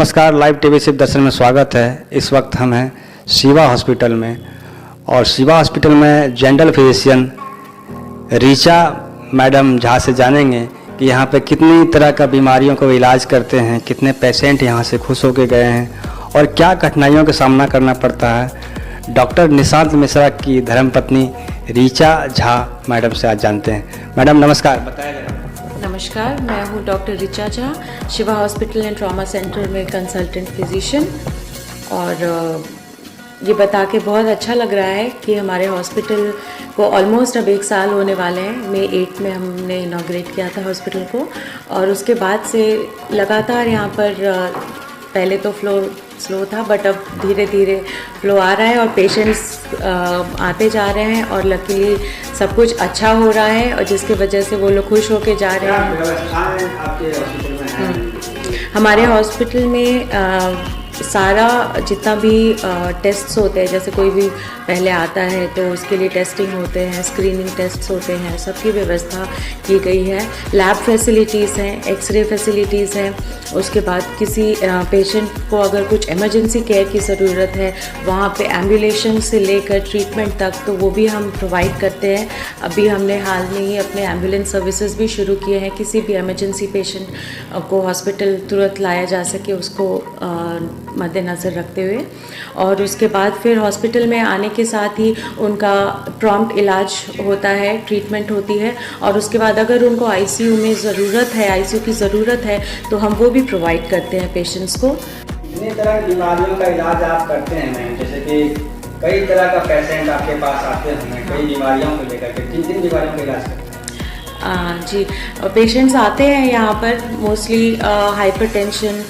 नमस्कार, live TV सिर्फ दर्शन में स्वागत है। इस वक्त हम हैं शिवा हॉस्पिटल में और शिवा हॉस्पिटल में general physician Richa madam Jha से जानेंगे कि यहाँ पे कितनी तरह का बीमारियों को इलाज करते हैं, कितने पेशेंट यहाँ से खुश होकर गए हैं और क्या कठिनाइयों का सामना करना पड़ता है। डॉक्टर निशांत मिश्रा की धर्मपत्नी ऋचा झा मैडम से आज जानते हैं। मैडम नमस्कार, बताया। नमस्कार, मैं हूँ doctor Richa Jha, Shiva hospital and trauma centre में कंसल्टेंट फिजिशियन। और ये बता के बहुत अच्छा लग रहा है कि हमारे हॉस्पिटल को ऑलमोस्ट अब 1 साल होने वाले हैं। मई 8 में हमने इनॉग्रेट किया था हॉस्पिटल को और उसके बाद से लगातार यहाँ पर पहले तो फ्लो स्लो था बट अब धीरे धीरे फ्लो आ रहा है और पेशेंट्स आते जा रहे हैं और लकीली सब कुछ अच्छा हो रहा है और जिसकी वजह से वो लोग खुश होके जा रहे हैं। हमारे हॉस्पिटल में सारा जितना भी टेस्ट्स होते हैं, जैसे कोई भी पहले आता है तो उसके लिए टेस्टिंग होते हैं, स्क्रीनिंग टेस्ट्स होते हैं, सबकी व्यवस्था की गई है। लैब फैसिलिटीज़ हैं, एक्सरे फैसिलिटीज़ हैं। उसके बाद किसी पेशेंट को अगर कुछ इमरजेंसी केयर की ज़रूरत है, वहाँ पे एम्बुलेशन से लेकर ट्रीटमेंट तक तो वो भी हम प्रोवाइड करते हैं। अभी हमने हाल में ही अपने एम्बुलेंस सर्विसेज भी शुरू किए हैं, किसी भी इमरजेंसी पेशेंट को हॉस्पिटल तुरंत लाया जा सके उसको मद्देनज़र रखते हुए। और उसके बाद फिर हॉस्पिटल में आने के साथ ही उनका प्रॉम्प्ट इलाज होता है, ट्रीटमेंट होती है और उसके बाद अगर उनको आईसीयू में ज़रूरत है, आईसीयू की ज़रूरत है तो हम वो भी प्रोवाइड करते हैं पेशेंट्स को। इतनी तरह की बीमारियों का इलाज आप करते हैं मैम, जैसे कि कई तरह का पेशेंट आपके पास आते हैं कई बीमारियों को लेकर के, किन बीमारियों का इलाज करते हैं? जी, पेशेंट्स आते हैं यहाँ पर मोस्टली हाइपरटेंशन,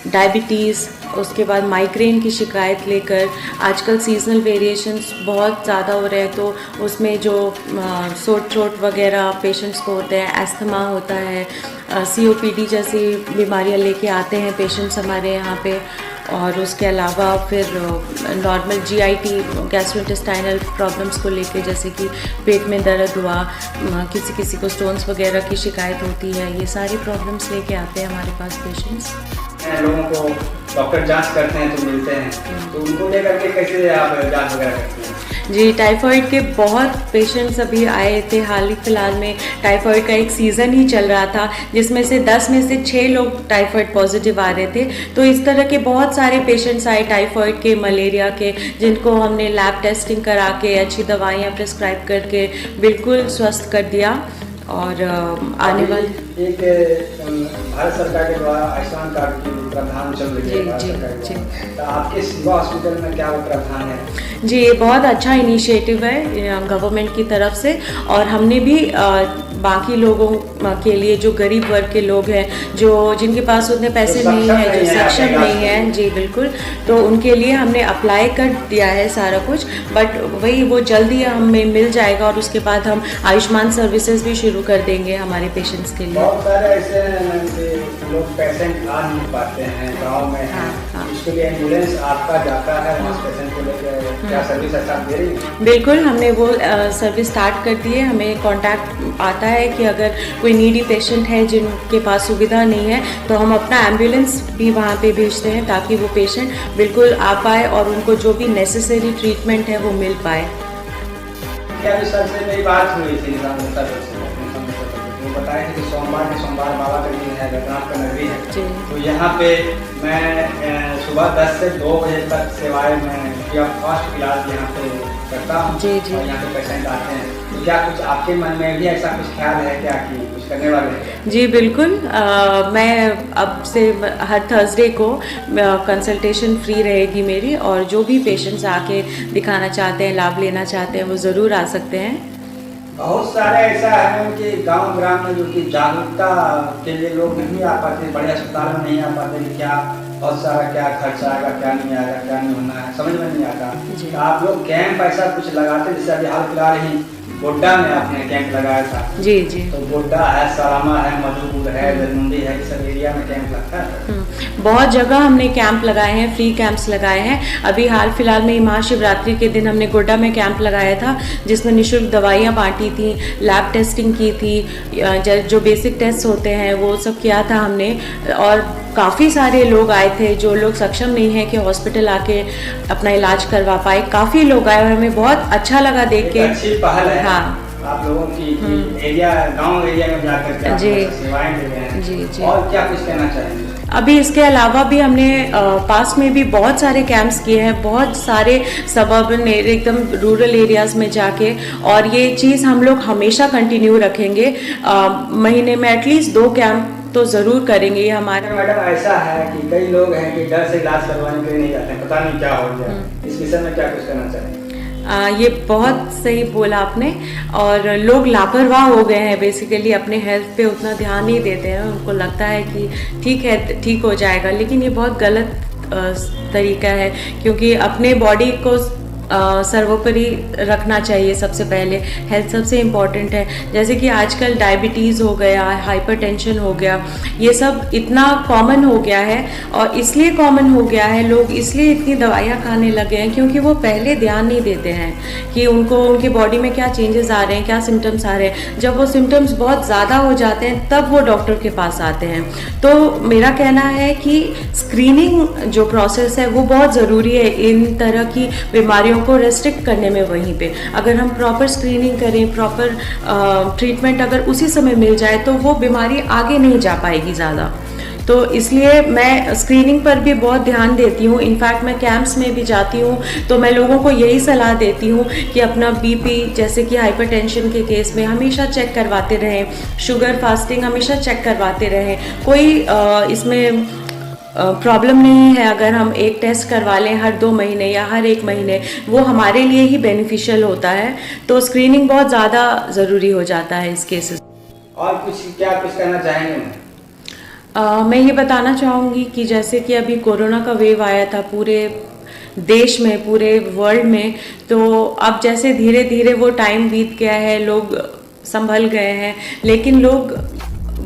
डायबिटीज़, उसके बाद माइग्रेन की शिकायत लेकर। आजकल सीजनल वेरिएशंस बहुत ज़्यादा हो रहे हैं तो उसमें जो सोर थ्रोट वगैरह पेशेंट्स को होते हैं, एस्थमा होता है, COPD जैसी बीमारियां लेके आते हैं पेशेंट्स हमारे यहाँ पे। और उसके अलावा फिर नॉर्मल GIT गैस्ट्रोइंटेस्टाइनल प्रॉब्लम्स को लेके, जैसे कि पेट में दर्द हुआ, किसी को स्टोन्स वगैरह की शिकायत होती है, ये सारी प्रॉब्लम्स लेके आते हैं हमारे पास पेशेंट्स। लोगों को डॉक्टर जांच करते हैं तो मिलते हैं, तो उनको लेकर के कैसे आप जांच वगैरह करते हैं? जी, टाइफाइड के बहुत पेशेंट्स अभी आए थे। हाल ही फिलहाल में टाइफाइड का एक सीज़न ही चल रहा था जिसमें से 10 में से 6 लोग टाइफाइड पॉजिटिव आ रहे थे। तो इस तरह के बहुत सारे पेशेंट्स आए टाइफाइड के, मलेरिया के, जिनको हमने लैब टेस्टिंग करा के अच्छी दवाइयाँ प्रिस्क्राइब करके बिल्कुल स्वस्थ कर दिया। और आने वाले एक भारत सरकार के द्वारा आयुष्मान कार्ड की प्रावधान चल रही है जी। तो आपके शिवा हॉस्पिटल में क्या वो प्रावधान है? जी, ये बहुत अच्छा इनिशिएटिव है गवर्नमेंट की तरफ से और हमने भी बाकी लोगों के लिए, जो गरीब वर्ग के लोग हैं, जो जिनके पास उतने पैसे नहीं हैं, जो सक्षम नहीं हैं, जी बिल्कुल, तो उनके लिए हमने अप्लाई कर दिया है सारा कुछ। बट वही वो जल्दी हमें मिल जाएगा और उसके बाद हम आयुष्मान सर्विसेज भी शुरू कर देंगे हमारे पेशेंट्स के लिए। बहुत सारे ऐसे लोग पेशेंट आ नहीं पाते हैं, गाँव में हैं, उसके लिए एम्बुलेंस आपका जाता है उस पेशेंट को लेकर, क्या सर्विस अच्छा दे रही है? बिल्कुल, हमने वो सर्विस स्टार्ट कर दी है। हमें कांटेक्ट आता है कि अगर कोई नीडी पेशेंट है जिनके पास सुविधा नहीं है तो हम अपना एम्बुलेंस भी वहाँ पे भेजते हैं ताकि वो पेशेंट बिल्कुल आ पाए और उनको जो भी नेसेसरी ट्रीटमेंट है वो मिल पाए। क्या सर से मेरी बात हुई थी, वो बताया कि सोमवार बाबा का दिन है, जगन्नाथ का नगरी है, तो यहाँ पे मैं सुबह 10 से 2 बजे तक सेवाएं में फर्स्ट इलाज यहाँ पे करता हूँ। जी। और यहाँ पे पेशेंट आते हैं, तो क्या कुछ आपके मन में भी ऐसा कुछ ख्याल है क्या कि कुछ करने वाले हैं? जी बिल्कुल, मैं अब से हर थर्सडे को कंसल्टेशन फ्री रहेगी मेरी और जो भी पेशेंट्स आके दिखाना चाहते हैं, लाभ लेना चाहते हैं, वो ज़रूर आ सकते हैं। बहुत सारे ऐसा है कि गांव ग्राम में जो कि जागरूकता के लिए लोग नहीं आ पाते, बड़े अस्पताल में नहीं आ पाते कि क्या बहुत सारा क्या खर्चा आएगा, क्या नहीं आएगा, क्या नहीं होना है, समझ में नहीं आता। तो आप लोग कैंप ऐसा कुछ लगाते, जैसे अभी हाल फिलहाल ही गोड्डा में आपने कैंप लगाया था। जी। तो गोड्डा है, सरामा है, मधुपुर है, दरमुंडी है, इस सब एरिया में कैंप लगता है। बहुत जगह हमने कैंप लगाए हैं, फ्री कैंप्स लगाए हैं। अभी हाल फिलहाल में महाशिवरात्रि के दिन हमने गोड्डा में कैंप लगाया था, जिसमें निःशुल्क दवाइयाँ बांटी थी, लैब टेस्टिंग की थी, जो बेसिक टेस्ट होते हैं वो सब किया था हमने। और काफ़ी सारे लोग आए थे जो लोग सक्षम नहीं है कि हॉस्पिटल आके अपना इलाज करवा पाए। काफ़ी लोग आए और हमें बहुत अच्छा लगा देख के। अच्छी पहल है हाँ आप लोगों की एरिया, गांव एरिया में जाकर के जी सेवाएं दे रहे हैं। जी। और क्या कुछ कहना चाहेंगे? अभी इसके अलावा भी हमने पास में भी बहुत सारे कैंप्स किए हैं, बहुत सारे सबर्बन एकदम रूरल एरियाज़ में जाके, और ये चीज़ हम लोग हमेशा कंटिन्यू रखेंगे। महीने में एटलीस्ट 2 कैंप तो ज़रूर करेंगे। ये हमारा मैडम ऐसा है कि कई लोग हैं कि डर से इलाज करवाने के लिए नहीं जाते हैं, पता नहीं क्या हो गया। इस विषय में क्या कुछ कहना चाहेंगे? ये बहुत सही बोला आपने। और लोग लापरवाह हो गए हैं, बेसिकली अपने हेल्थ पे उतना ध्यान नहीं देते हैं। उनको लगता है कि ठीक है, ठीक हो जाएगा, लेकिन ये बहुत गलत तरीका है, क्योंकि अपने बॉडी को सर्वोपरि रखना चाहिए। सबसे पहले हेल्थ सबसे इम्पॉर्टेंट है। जैसे कि आजकल डायबिटीज़ हो गया, हाइपरटेंशन हो गया, ये सब इतना कॉमन हो गया है। और इसलिए कॉमन हो गया है, लोग इसलिए इतनी दवाइयाँ खाने लगे हैं क्योंकि वो पहले ध्यान नहीं देते हैं कि उनको उनके बॉडी में क्या चेंजेस आ रहे हैं, क्या सिम्टम्स आ रहे हैं। जब वो सिम्टम्स बहुत ज़्यादा हो जाते हैं तब वो डॉक्टर के पास आते हैं। तो मेरा कहना है कि स्क्रीनिंग जो प्रोसेस है वो बहुत ज़रूरी है इन तरह की बीमारियों को रेस्ट्रिक्ट करने में। वहीं पे अगर हम प्रॉपर स्क्रीनिंग करें, प्रॉपर ट्रीटमेंट अगर उसी समय मिल जाए तो वो बीमारी आगे नहीं जा पाएगी ज़्यादा। तो इसलिए मैं स्क्रीनिंग पर भी बहुत ध्यान देती हूँ। इनफैक्ट मैं कैंप्स में भी जाती हूँ तो मैं लोगों को यही सलाह देती हूँ कि अपना बीपी, जैसे कि हाइपरटेंशन के केस में हमेशा चेक करवाते रहें, शुगर फास्टिंग हमेशा चेक करवाते रहें। कोई इसमें प्रॉब्लम नहीं है अगर हम एक टेस्ट करवा लें हर 2 महीने या हर 1 महीने, वो हमारे लिए ही बेनिफिशियल होता है। तो स्क्रीनिंग बहुत ज़्यादा ज़रूरी हो जाता है इस केसेस। और कुछ कहना चाहेंगे? मैं ये बताना चाहूँगी कि जैसे कि अभी कोरोना का वेव आया था पूरे देश में, पूरे वर्ल्ड में, तो अब जैसे धीरे धीरे वो टाइम बीत गया है, लोग संभल गए हैं, लेकिन लोग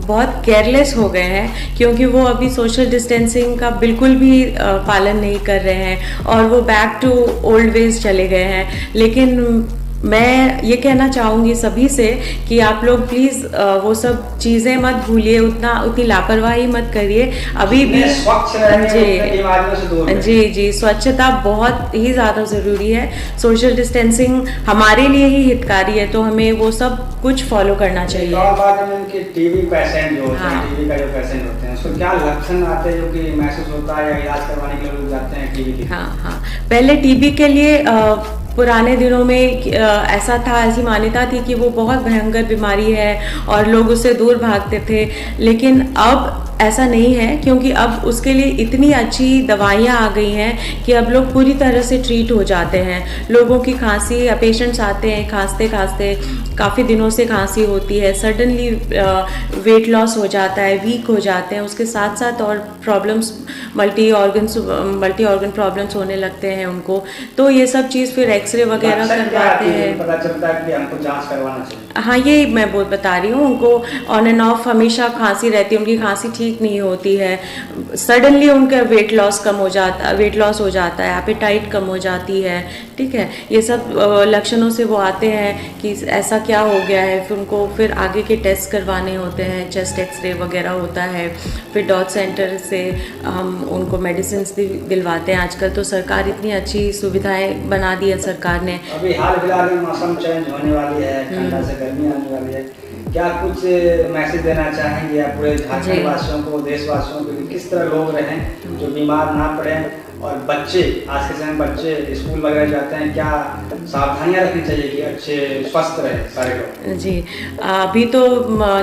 बहुत केयरलेस हो गए हैं क्योंकि वो अभी सोशल डिस्टेंसिंग का बिल्कुल भी पालन नहीं कर रहे हैं और वो बैक टू ओल्ड वेज चले गए हैं। लेकिन मैं ये कहना चाहूँगी सभी से कि आप लोग प्लीज़ वो सब चीज़ें मत भूलिए, उतनी लापरवाही मत करिए। अभी भी जी स्वच्छता बहुत ही ज़्यादा ज़रूरी है। सोशल डिस्टेंसिंग हमारे लिए ही हितकारी है, तो हमें वो सब कुछ फॉलो करना चाहिए। और बात है उनके टीबी पेशेंट जो होते हैं, टीबी का जो पेशेंट होते हैं, उसको क्या लक्षण आते हैं जो कि महसूस होता है या इलाज करवाने के लिए लोग जाते हैं टीबी के? हाँ, पहले टीबी के लिए पुराने दिनों में ऐसा था, ऐसी मान्यता थी कि वो बहुत भयंकर बीमारी है और लोग उससे दूर भागते थे। लेकिन अब ऐसा नहीं है, क्योंकि अब उसके लिए इतनी अच्छी दवाइयाँ आ गई हैं कि अब लोग पूरी तरह से ट्रीट हो जाते हैं। लोगों की खांसी या पेशेंट्स आते हैं खांसते खांसते, काफ़ी दिनों से खांसी होती है, सडनली वेट लॉस हो जाता है, वीक हो जाते हैं, उसके साथ साथ और प्रॉब्लम्स, मल्टी ऑर्गन प्रॉब्लम्स होने लगते हैं उनको। तो ये सब चीज़ फिर एक्सरे वगैरह करवाते हैं। पता चलता है कि हमको जांच करवाना चाहिए। हाँ, ये मैं बहुत बता रही हूँ। उनको ऑन एंड ऑफ हमेशा खांसी रहती है, उनकी खांसी ठीक नहीं होती है, सडनली उनका वेट लॉस हो जाता है, एपेटाइट कम हो जाती है। ठीक है, ये सब लक्षणों से वो आते हैं कि ऐसा क्या हो गया है। फिर उनको फिर आगे के टेस्ट करवाने होते हैं, चेस्ट एक्सरे वगैरह होता है। फिर डॉट सेंटर से हम उनको मेडिसिन दिलवाते हैं। आजकल तो सरकार इतनी अच्छी सुविधाएं बना दी है सरकार ने। अभी हाल फिलहाल में मौसम चेंज होने वाली है, ठंडा से गर्मी आने वाली है, क्या कुछ मैसेज देना चाहेंगे आप पूरे झारखंड वासियों को, देशवासियों को, किस तरह लोग रहें जो बीमार ना पड़ें? और बच्चे, आज के समय बच्चे स्कूल वगैरह जाते हैं, क्या सावधानियां रखनी चाहिए कि अच्छे स्वस्थ रहे सारे लोग? जी, अभी तो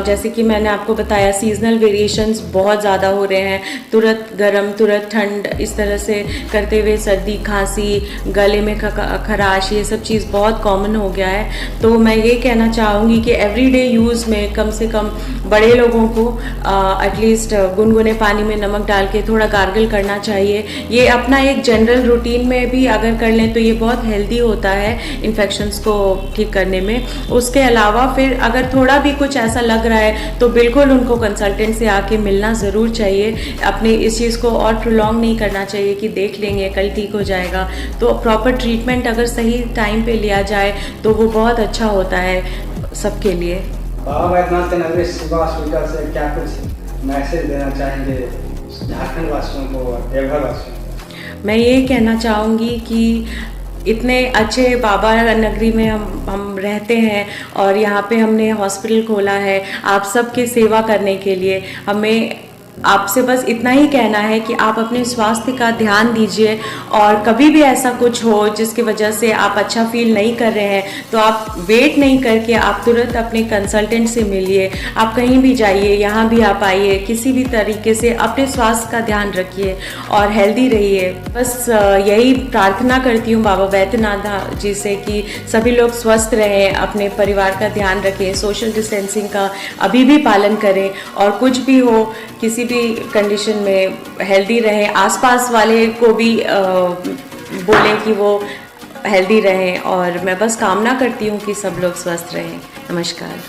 जैसे कि मैंने आपको बताया, सीजनल वेरिएशंस बहुत ज़्यादा हो रहे हैं। तुरंत गर्म, तुरंत ठंड, इस तरह से करते हुए सर्दी, खांसी, गले में खराश, ये सब चीज़ बहुत कॉमन हो गया है। तो मैं ये कहना चाहूँगी कि एवरीडे यूज़ में कम से कम बड़े लोगों को एटलीस्ट गुनगुने पानी में नमक डाल के थोड़ा गार्गल करना चाहिए। ये अपने अपना एक जनरल रूटीन में भी अगर कर लें तो ये बहुत हेल्दी होता है इन्फेक्शंस को ठीक करने में। उसके अलावा फिर अगर थोड़ा भी कुछ ऐसा लग रहा है तो बिल्कुल उनको कंसल्टेंट से आके मिलना ज़रूर चाहिए। अपने इस चीज़ को और प्रोलॉन्ग नहीं करना चाहिए कि देख लेंगे कल ठीक हो जाएगा। तो प्रॉपर ट्रीटमेंट अगर सही टाइम पे लिया जाए तो वो बहुत अच्छा होता है सबके लिए। बाबा वैद्यनाथ के नगरी शिवा हॉस्पिटल से क्या कुछ मैसेज देना चाहेंगे झारखंड वासियों को और देवघर वासियों को? मैं ये कहना चाहूँगी कि इतने अच्छे बाबा नगरी में हम रहते हैं और यहाँ पे हमने हॉस्पिटल खोला है आप सबकी सेवा करने के लिए। हमें आपसे बस इतना ही कहना है कि आप अपने स्वास्थ्य का ध्यान दीजिए और कभी भी ऐसा कुछ हो जिसकी वजह से आप अच्छा फील नहीं कर रहे हैं तो आप वेट नहीं करके आप तुरंत अपने कंसल्टेंट से मिलिए। आप कहीं भी जाइए, यहाँ भी आप आइए, किसी भी तरीके से अपने स्वास्थ्य का ध्यान रखिए और हेल्दी रहिए। बस यही प्रार्थना करती हूँ बाबा वैद्यनाथ जी से कि सभी लोग स्वस्थ रहें, अपने परिवार का ध्यान रखें, सोशल डिस्टेंसिंग का अभी भी पालन करें और कुछ भी हो किसी भी कंडीशन में हेल्दी रहें। आसपास वाले को भी बोलें कि वो हेल्दी रहें और मैं बस कामना करती हूँ कि सब लोग स्वस्थ रहें। नमस्कार।